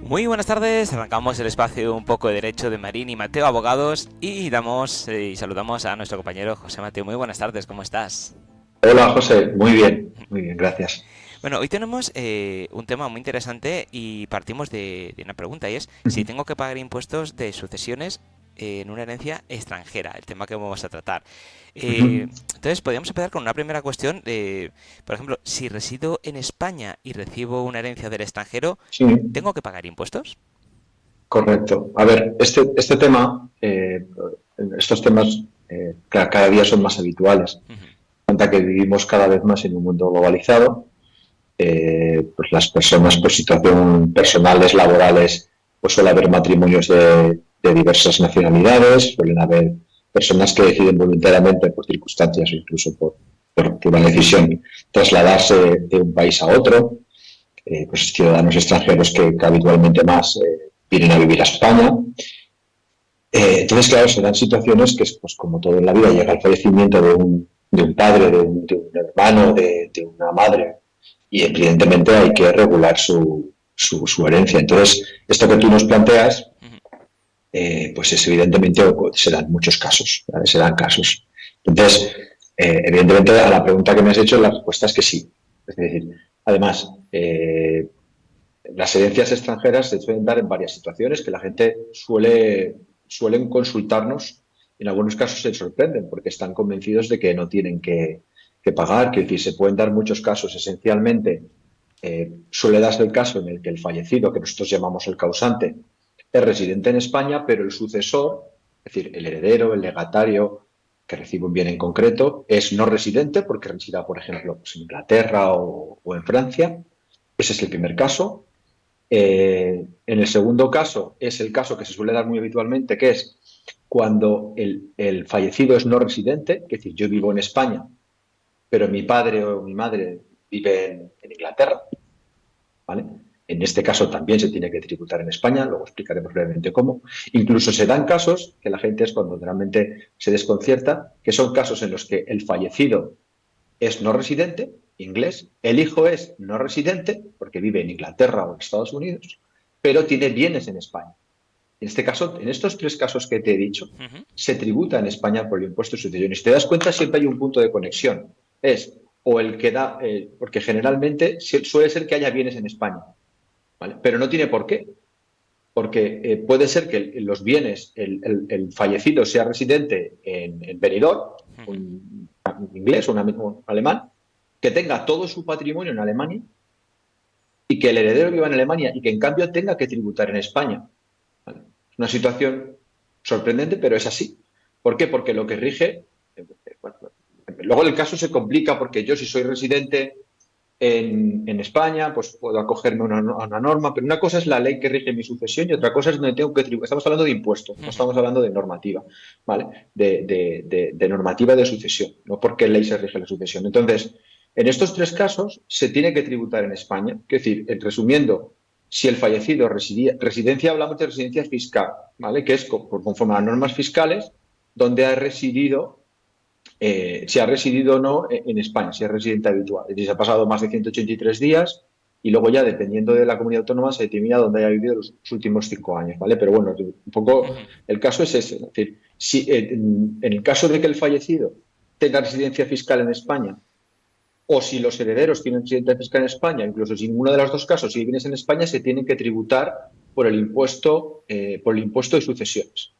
Muy buenas tardes, arrancamos el espacio Un poco de Derecho de Marín y Mateo Abogados y damos y saludamos a nuestro compañero José Mateo. Muy buenas tardes, ¿cómo estás? Hola José, muy bien, gracias. Bueno, hoy tenemos un tema muy interesante y partimos de una pregunta y es si Ujú, tengo que pagar impuestos de sucesiones en una herencia extranjera, el tema que vamos a tratar. ujú. Entonces, podríamos empezar con una primera cuestión. Por ejemplo, si resido en España y recibo una herencia del extranjero, Sí, ¿tengo que pagar impuestos? correcto. A ver, este tema, estos temas cada día son más habituales. Ujú. Cuenta que vivimos cada vez más en un mundo globalizado. Pues las personas por situación personales, laborales, pues suele haber matrimonios de diversas nacionalidades, suelen haber personas que deciden voluntariamente por circunstancias o incluso por una decisión trasladarse de un país a otro. Pues ciudadanos extranjeros que habitualmente más vienen a vivir a España. Entonces, claro, se dan situaciones que, pues, como todo en la vida, llega el fallecimiento de un padre, de un hermano, de una madre, y evidentemente hay que regular su herencia. Entonces, esto que tú nos planteas, Ujú. pues es evidentemente, se dan muchos casos, ¿vale? Se dan casos. Entonces, evidentemente, a la pregunta que me has hecho, la respuesta es que sí. Es decir, además, las herencias extranjeras se suelen dar en varias situaciones que la gente suelen consultarnos. En algunos casos se sorprenden porque están convencidos de que no tienen que pagar. Que decir, se pueden dar muchos casos. Esencialmente, suele darse el caso en el que el fallecido, que nosotros llamamos el causante, es residente en España, pero el sucesor, es decir, el heredero, el legatario que recibe un bien en concreto, es no residente porque resida, por ejemplo, pues en Inglaterra o en Francia. Ese es el primer caso. En el segundo caso es el caso que se suele dar muy habitualmente, que es cuando el fallecido es no residente, es decir, yo vivo en España, pero mi padre o mi madre vive en Inglaterra, ¿vale? En este caso también se tiene que tributar en España, luego explicaremos brevemente cómo. Incluso se dan casos, que la gente es cuando realmente se desconcierta, que son casos en los que el fallecido es no residente, inglés, el hijo es no residente, porque vive en Inglaterra o en Estados Unidos, pero tiene bienes en España. En este caso, en estos tres casos que te he dicho, Ujú. se tributa en España por el impuesto de sucesión. Y si te das cuenta, siempre hay un punto de conexión. Es o el que da, porque generalmente suele ser que haya bienes en España, ¿vale? Pero no tiene por qué, porque puede ser que los bienes, el fallecido sea residente en Benidorm, Ujú. un inglés o un alemán, que tenga todo su patrimonio en Alemania y que el heredero viva en Alemania y que en cambio tenga que tributar en España. ¿Vale? Es una situación sorprendente, pero es así. ¿Por qué? Porque lo que rige, bueno, luego el caso se complica porque yo si soy residente en España, pues puedo acogerme a una norma, pero una cosa es la ley que rige mi sucesión y otra cosa es donde tengo que tributar. Estamos hablando de impuestos, no Ujú. estamos hablando de normativa, ¿vale? De normativa de sucesión, no por qué ley se rige la sucesión. Entonces, en estos tres casos se tiene que tributar en España. Es decir, resumiendo, si el fallecido residía, residencia, hablamos de residencia fiscal, ¿vale? Que es conforme a las normas fiscales donde ha residido si ha residido o no en España, si es residente habitual. Es decir, si ha pasado más de 183 días y luego ya, dependiendo de la comunidad autónoma, se determina dónde haya vivido los últimos 5 años, ¿vale? Pero bueno, un poco Ujú. el caso es ese. Es decir, si en el caso de que el fallecido tenga residencia fiscal en España o si los herederos tienen residencia fiscal en España, incluso si ninguno de los dos casos, si vienes en España, se tienen que tributar por el impuesto de sucesiones.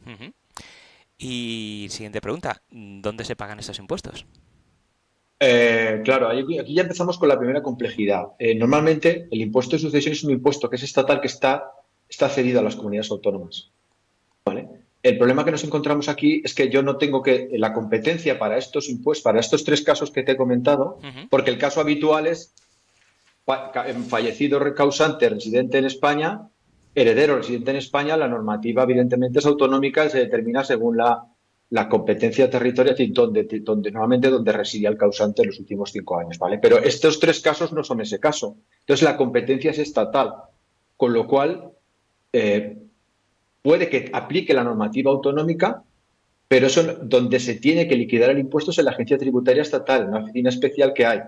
Ujú. Y siguiente pregunta, ¿dónde se pagan estos impuestos? Claro, aquí ya empezamos con la primera complejidad. Normalmente el impuesto de sucesión es un impuesto que es estatal, que está cedido a las comunidades autónomas. El problema que nos encontramos aquí es que yo no tengo la competencia para estos impuestos, para estos tres casos que te he comentado, Ujú. porque el caso habitual es fallecido causante residente en España, heredero residente en España. La normativa evidentemente es autonómica y se determina según la competencia territorial, es decir, normalmente donde residía el causante en los últimos 5 años, ¿vale? Pero estos tres casos no son ese caso. Entonces la competencia es estatal, con lo cual eh, puede que aplique la normativa autonómica, pero eso donde se tiene que liquidar el impuesto es en la agencia tributaria estatal, en una oficina especial que hay,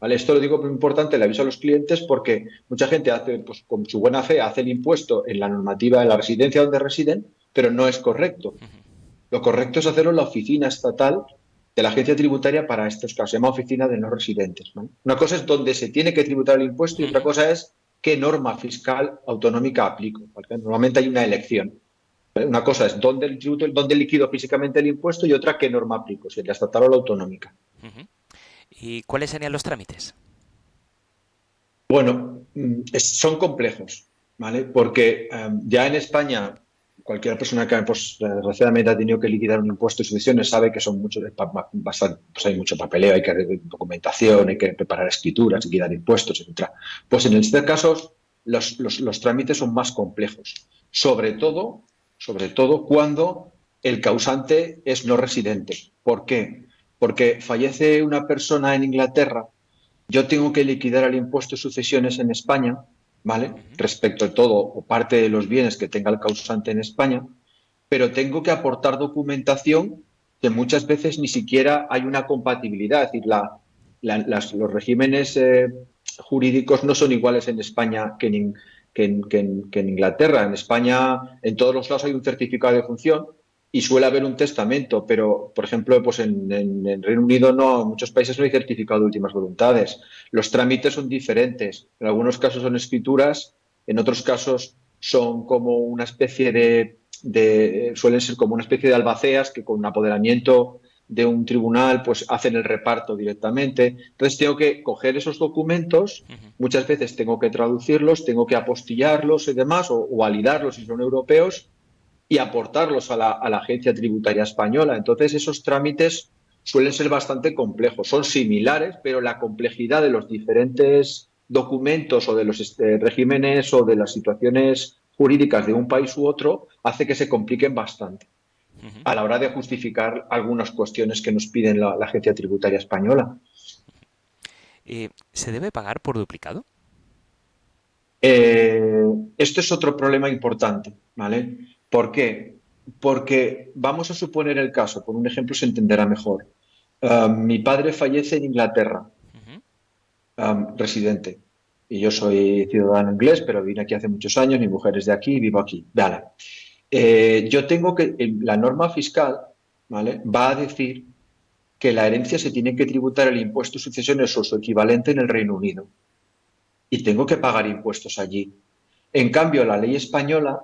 ¿vale? Esto lo digo muy importante, le aviso a los clientes porque mucha gente hace, pues, con su buena fe hace el impuesto en la normativa de la residencia donde residen, pero no es correcto. Lo correcto es hacerlo en la oficina estatal de la agencia tributaria para estos casos. Se llama oficina de no residentes, ¿vale? Una cosa es donde se tiene que tributar el impuesto y otra cosa es qué norma fiscal autonómica aplico. ¿Vale? Normalmente hay una elección. ¿Vale? Una cosa es dónde liquido físicamente el impuesto y otra qué norma aplico, si es la estatal o la autonómica. ¿Y cuáles serían los trámites? Bueno, son complejos, ¿vale? Porque ya en España, cualquier persona que pues, desgraciadamente ha tenido que liquidar un impuesto de sucesiones sabe que son muchos, bastante, pues hay mucho papeleo, hay que hacer documentación, hay que preparar escrituras, liquidar impuestos, etcétera. Pues en este caso, los trámites son más complejos, sobre todo cuando el causante es no residente. ¿Por qué? Porque fallece una persona en Inglaterra, yo tengo que liquidar el impuesto de sucesiones en España, ¿vale? Respecto a todo o parte de los bienes que tenga el causante en España, pero tengo que aportar documentación que muchas veces ni siquiera hay una compatibilidad. Es decir, los regímenes jurídicos no son iguales en España que en Inglaterra. En España, en todos los lados hay un certificado de función y suele haber un testamento, pero, por ejemplo, pues en Reino Unido no, en muchos países no hay certificado de últimas voluntades. Los trámites son diferentes. En algunos casos son escrituras, en otros casos son como una especie suelen ser como una especie de albaceas que con un apoderamiento de un tribunal pues hacen el reparto directamente. Entonces tengo que coger esos documentos, muchas veces tengo que traducirlos, tengo que apostillarlos y demás, o validarlos si son europeos, y aportarlos a la agencia tributaria española. Entonces, esos trámites suelen ser bastante complejos. Son similares, pero la complejidad de los diferentes documentos o de los regímenes o de las situaciones jurídicas de un país u otro hace que se compliquen bastante a la hora de justificar algunas cuestiones que nos piden la agencia tributaria española. ¿Se debe pagar por duplicado? Esto es otro problema importante, ¿vale? ¿Por qué? Porque vamos a suponer el caso, por un ejemplo se entenderá mejor. Mi padre fallece en Inglaterra, residente, y yo soy ciudadano inglés, pero vine aquí hace muchos años, mi mujer es de aquí y vivo aquí. Vale. Yo tengo la norma fiscal, ¿vale? Va a decir que la herencia se tiene que tributar el impuesto de sucesiones o su equivalente en el Reino Unido y tengo que pagar impuestos allí. En cambio, la ley española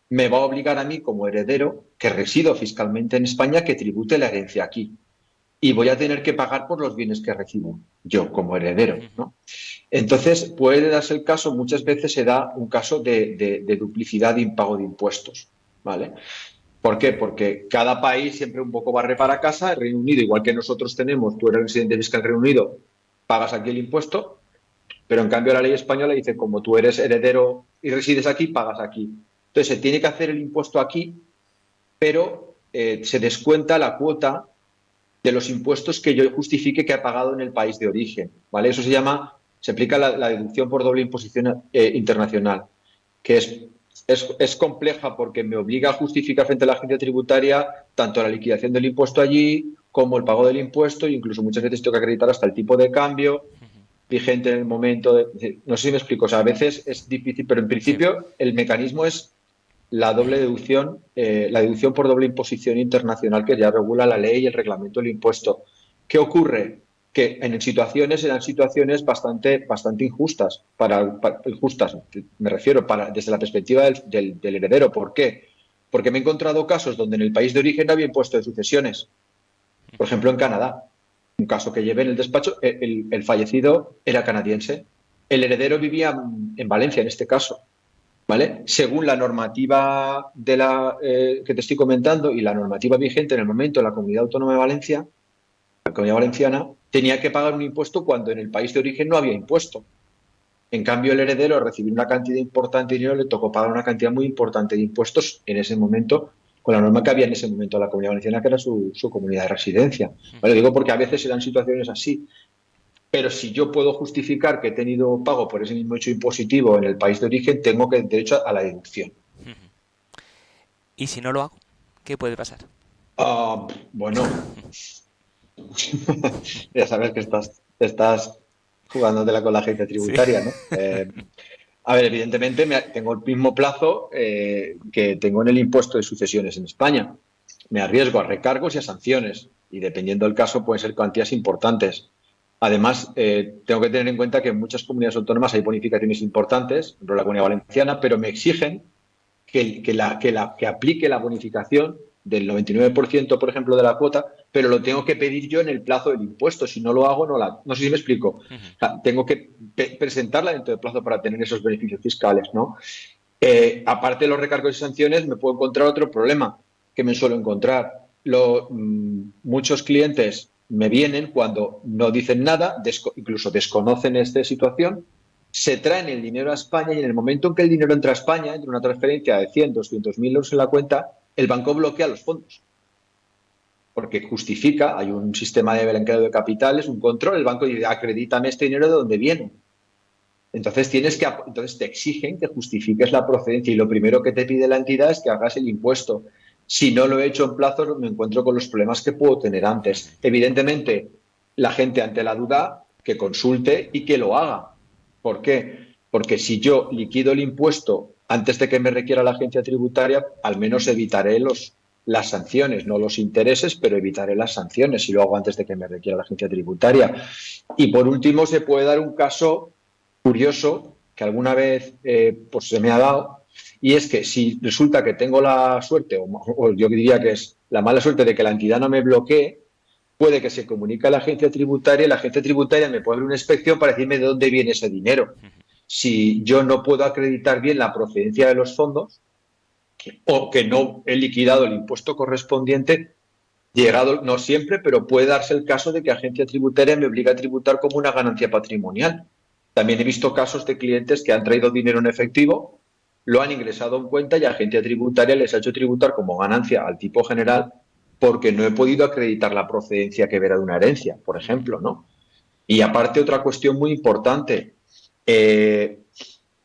me va a obligar a mí como heredero, que resido fiscalmente en España, que tribute la herencia aquí. Y voy a tener que pagar por los bienes que recibo yo como heredero, ¿no? Entonces, puede darse el caso, muchas veces se da un caso de duplicidad de impago de impuestos, ¿vale? ¿Por qué? Porque cada país siempre un poco barre para casa. El Reino Unido, igual que nosotros tenemos, tú eres residente fiscal del Reino Unido, pagas aquí el impuesto, pero en cambio la ley española dice, como tú eres heredero y resides aquí, pagas aquí. Entonces se tiene que hacer el impuesto aquí, pero se descuenta la cuota de los impuestos que yo justifique que ha pagado en el país de origen, ¿vale? Eso se aplica la deducción por doble imposición internacional, que es compleja porque me obliga a justificar frente a la agencia tributaria tanto la liquidación del impuesto allí como el pago del impuesto, e incluso muchas veces tengo que acreditar hasta el tipo de cambio vigente en el momento no sé si me explico, o sea, a veces es difícil, pero en principio el mecanismo es la doble deducción, la deducción por doble imposición internacional que ya regula la ley y el reglamento del impuesto. ¿Qué ocurre? Que eran situaciones bastante injustas, injustas, me refiero, desde la perspectiva del heredero. ¿Por qué? Porque me he encontrado casos donde en el país de origen no había impuesto de sucesiones. Por ejemplo, en Canadá, un caso que llevé en el despacho, el fallecido era canadiense. El heredero vivía en Valencia, en este caso. ¿Vale? Según la normativa que te estoy comentando y la normativa vigente en el momento en la Comunidad Autónoma de Valencia, la Comunidad Valenciana, tenía que pagar un impuesto cuando en el país de origen no había impuesto. En cambio, el heredero, al recibir una cantidad importante de dinero, le tocó pagar una cantidad muy importante de impuestos en ese momento, con la norma que había en ese momento en la Comunidad Valenciana, que era su comunidad de residencia. ¿Vale? Digo porque a veces se dan situaciones así. Pero si yo puedo justificar que he tenido pago por ese mismo hecho impositivo en el país de origen, tengo derecho a la deducción. ¿Y si no lo hago? ¿Qué puede pasar? Bueno, ya sabes que estás jugándotela con la agencia Sí. tributaria, ¿no? A ver, evidentemente tengo el mismo plazo que tengo en el impuesto de sucesiones en España. Me arriesgo a recargos y a sanciones y dependiendo del caso pueden ser cuantías importantes. Además, tengo que tener en cuenta que en muchas comunidades autónomas hay bonificaciones importantes, por ejemplo la Comunidad Valenciana, pero me exigen que aplique la bonificación del 99%, por ejemplo, de la cuota, pero lo tengo que pedir yo en el plazo del impuesto. Si no lo hago, no sé si me explico. O sea, tengo que presentarla dentro del plazo para tener esos beneficios fiscales, ¿no? Aparte de los recargos y sanciones, me puedo encontrar otro problema que me suelo encontrar. Muchos clientes me vienen cuando no dicen nada, incluso desconocen esta situación, se traen el dinero a España y en el momento en que el dinero entra a España, entra una transferencia de 100, 200.000 euros en la cuenta, el banco bloquea los fondos. Porque justifica, hay un sistema de blanqueo de capitales, un control, el banco dice, acredítame este dinero de dónde viene. Entonces te exigen que justifiques la procedencia y lo primero que te pide la entidad es que hagas el impuesto. Si no lo he hecho en plazo, me encuentro con los problemas que puedo tener antes. Evidentemente, la gente ante la duda que consulte y que lo haga. ¿Por qué? Porque si yo liquido el impuesto antes de que me requiera la agencia tributaria, al menos evitaré las sanciones, no los intereses, pero evitaré las sanciones si lo hago antes de que me requiera la agencia tributaria. Y por último, se puede dar un caso curioso que alguna vez pues se me ha dado, y es que si resulta que tengo la suerte, o yo diría que es la mala suerte de que la entidad no me bloquee, puede que se comunique a la agencia tributaria y la agencia tributaria me puede abrir una inspección para decirme de dónde viene ese dinero. Si yo no puedo acreditar bien la procedencia de los fondos o que no he liquidado el impuesto correspondiente, llegado, no siempre, pero puede darse el caso de que agencia tributaria me obliga a tributar como una ganancia patrimonial. También he visto casos de clientes que han traído dinero en efectivo, lo han ingresado en cuenta y agencia tributaria les ha hecho tributar como ganancia al tipo general porque no he podido acreditar la procedencia que era de una herencia, por ejemplo, ¿no? Y aparte otra cuestión muy importante,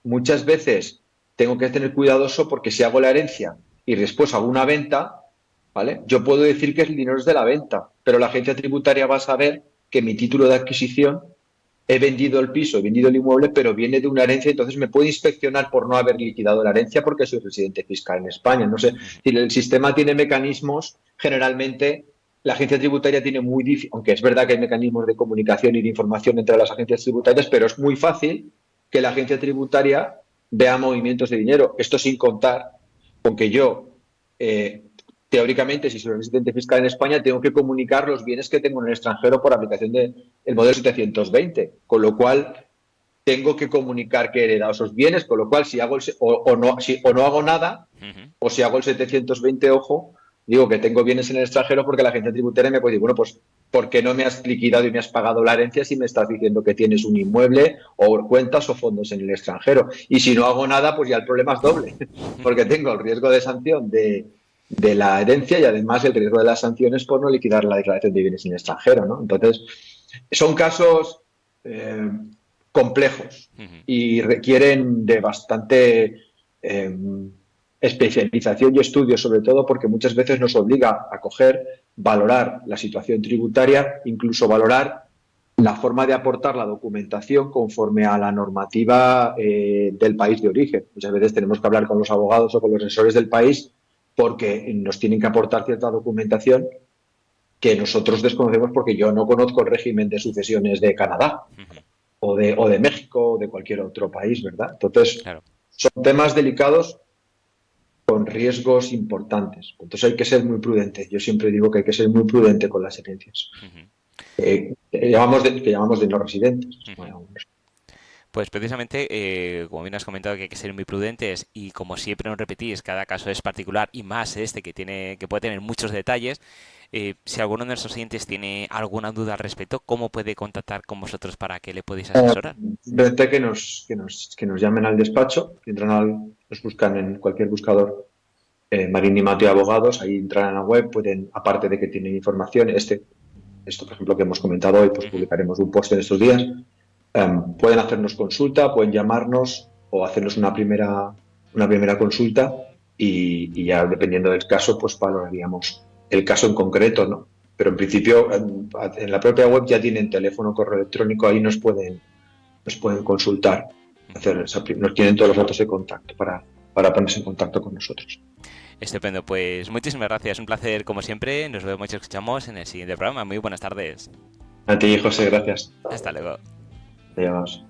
muchas veces tengo que tener cuidadoso porque si hago la herencia y después hago una venta, ¿vale? Yo puedo decir que el dinero es de la venta, pero la agencia tributaria va a saber que mi título de adquisición he vendido el piso, he vendido el inmueble, pero viene de una herencia, entonces me puede inspeccionar por no haber liquidado la herencia porque soy residente fiscal en España. No sé, si el sistema tiene mecanismos, generalmente la agencia tributaria tiene muy difícil, aunque es verdad que hay mecanismos de comunicación y de información entre las agencias tributarias, pero es muy fácil que la agencia tributaria vea movimientos de dinero. Esto sin contar con que yo teóricamente, si soy residente fiscal en España, tengo que comunicar los bienes que tengo en el extranjero por aplicación del modelo 720, con lo cual tengo que comunicar que he heredado esos bienes, con lo cual si hago no hago nada, o si hago el 720, ojo, digo que tengo bienes en el extranjero porque la agencia tributaria me puede decir, bueno, pues ¿por qué no me has liquidado y me has pagado la herencia si me estás diciendo que tienes un inmueble o cuentas o fondos en el extranjero? Y si no hago nada, pues ya el problema es doble, porque tengo el riesgo de sanción de la herencia y además el riesgo de las sanciones por no liquidar la declaración de bienes en el extranjero, ¿no? Entonces, son casos complejos y requieren de bastante especialización y estudio, sobre todo porque muchas veces nos obliga a valorar la situación tributaria, incluso valorar la forma de aportar la documentación conforme a la normativa del país de origen. Muchas veces tenemos que hablar con los abogados o con los asesores del país porque nos tienen que aportar cierta documentación que nosotros desconocemos porque yo no conozco el régimen de sucesiones de Canadá o de México o de cualquier otro país, ¿verdad? Entonces, claro, son temas delicados con riesgos importantes. Entonces hay que ser muy prudente. Yo siempre digo que hay que ser muy prudente con las herencias. Que llamamos de no residentes. Bueno, pues precisamente, como bien has comentado, que hay que ser muy prudentes y como siempre nos repetís, cada caso es particular y más este que puede tener muchos detalles. Si alguno de nuestros oyentes tiene alguna duda al respecto, ¿cómo puede contactar con vosotros para que le podáis asesorar? Simplemente que nos llamen al despacho, nos buscan en cualquier buscador Marín y Mateo Abogados, ahí entran a la web, pueden, aparte de que tienen información, esto por ejemplo que hemos comentado hoy, pues publicaremos un post en estos días. Pueden hacernos consulta, pueden llamarnos o hacernos una primera consulta y ya dependiendo del caso, pues valoraríamos el caso en concreto, ¿no? Pero en principio en la propia web ya tienen teléfono, correo electrónico, ahí nos pueden nos pueden consultar, nos tienen todos los datos de contacto para ponerse en contacto con nosotros. Estupendo, pues muchísimas gracias, un placer como siempre, nos vemos y escuchamos en el siguiente programa. Muy buenas tardes. A ti, José, gracias. Hasta luego. Adiós.